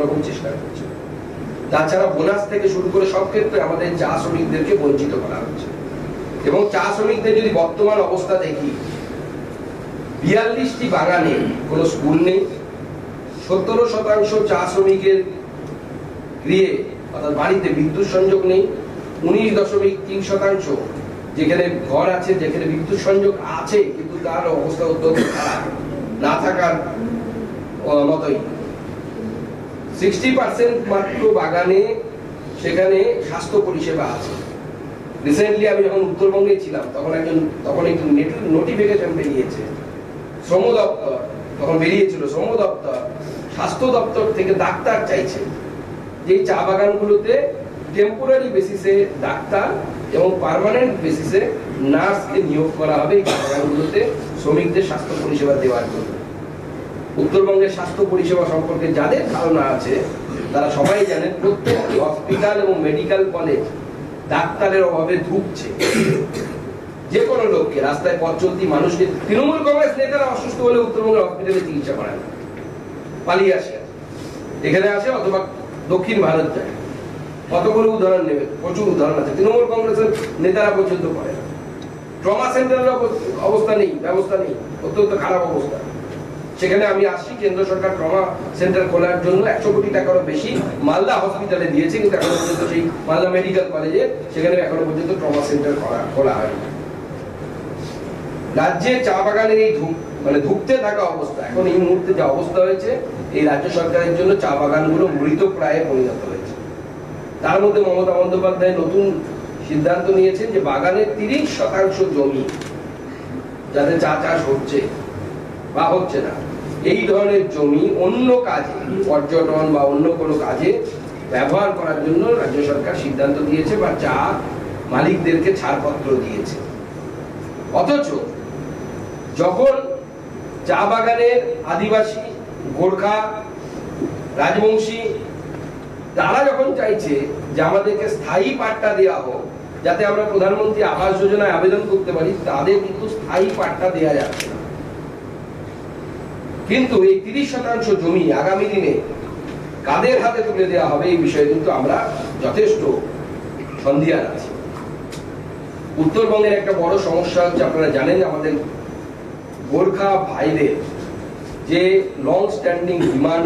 রকম চেষ্টা করছে। তাছাড়া বোনাস থেকে শুরু করে সব ক্ষেত্রে আমাদের চা শ্রমিকদেরকে বঞ্চিত করা হচ্ছে। এবং চা শ্রমিকদের যদি বর্তমান অবস্থা দেখি, 42টি বাগানে কোনো স্কুল নেই, 17% চা শ্রমিকের গৃহে অর্থাৎ বাড়িতে বিদ্যুৎ সংযোগ নেই, 19.3% যেখানে ঘর আছে, যেখানে বিদ্যুৎ সংযোগ আছে কিন্তু তার অবস্থা অত্যন্ত খারাপ, না থাকার মতোই। 60% মাত্র বাগানে সেখানে স্বাস্থ্য পরিষেবা আছে। রিসেন্টলি আমি যখন উত্তরবঙ্গে ছিলাম তখন একটু নোটিফিকেশন বেরিয়েছে, শ্রম দপ্তর তখন বেরিয়েছিল, শ্রম দপ্তর স্বাস্থ্য দপ্তর থেকে ডাক্তার চাইছে যে চা বাগানগুলোতে টেম্পোরারি বেসিসে ডাক্তার এবং পার্মানেন্ট বেসিসে নার্সকে নিয়োগ করা হবে এই চা বাগানগুলোতে শ্রমিকদের স্বাস্থ্য পরিষেবা দেওয়ার জন্য। উত্তরবঙ্গের স্বাস্থ্য পরিষেবা সম্পর্কে যাদের ধারণা আছে তারা সবাই জানেন প্রত্যেকটি হসপিটাল এবং মেডিকেল কলেজ ডাক্তারের অভাবে ধুঁকছে। যে কোনো লোককে, রাস্তায় পথ চলতি মানুষকে, তৃণমূল কংগ্রেস নেতারা অসুস্থ হলে উত্তরবঙ্গের হসপিটালে চিকিৎসা করায় না, পালিয়ে আসে, এখানে আসে অথবা দক্ষিণ ভারত যায়। কতগুলো উদাহরণ নেবে, প্রচুর উদাহরণ আছে। তৃণমূল কংগ্রেসের নেতারা পর্যন্ত করে না। ট্রমা সেন্টারের অবস্থা নেই, ব্যবস্থা নেই, অত্যন্ত খারাপ অবস্থা। সেখানে আমি আসছি, কেন্দ্র সরকার ট্রমা সেন্টার খোলার জন্য 100 কোটি টাকারও বেশি মালদা হসপিটালে দিয়েছে, কিন্তু এখনো পর্যন্ত সেই মালদা মেডিকেল কলেজে সেখানে এখনো পর্যন্ত ট্রমা সেন্টার খোলা হয়নি। রাজ্যে চা বাগানের এই ধুঁকতে থাকা অবস্থা, এখন এই মুহূর্তে যে অবস্থা হয়েছে, এই রাজ্য সরকারের জন্য চা বাগানগুলো মৃত প্রায় পরিণত হয়েছে। তার মধ্যে মমতা বন্দ্যোপাধ্যায় নতুন সিদ্ধান্ত নিয়েছেন যে বাগানের 30% জমি যাতে চা চাষ হচ্ছে বা হচ্ছে না, এই ধরনের জমি অন্য কাজে, পর্যটন বা অন্য কোনো কাজে ব্যবহার করার জন্য রাজ্য সরকার সিদ্ধান্ত দিয়েছে বা চা মালিকদেরকে ছাড়পত্র দিয়েছে। অথচ যখন চা বাগানের আদিবাসী, গোর্খা, রাজবংশী তারা যখন চাইছে যে আমাদেরকে স্থায়ী পাট্টা দেওয়া হোক যাতে আমরা প্রধানমন্ত্রী আবাস যোজনায় আবেদন করতে পারি, তাদের কিন্তু স্থায়ী পাট্টা দেওয়া যাচ্ছে না। কিন্তু এই 30% জমি আগামী দিনে কাদের হাতে তুলে দেওয়া হবে এই বিষয়ে কিন্তু আমরা যথেষ্ট সন্দিহান আছি। উত্তরবঙ্গের একটা বড় সমস্যা হচ্ছে, আপনারা জানেন আমাদের গোর্খা ভাইদের যে লং স্ট্যান্ডিং ডিমান্ড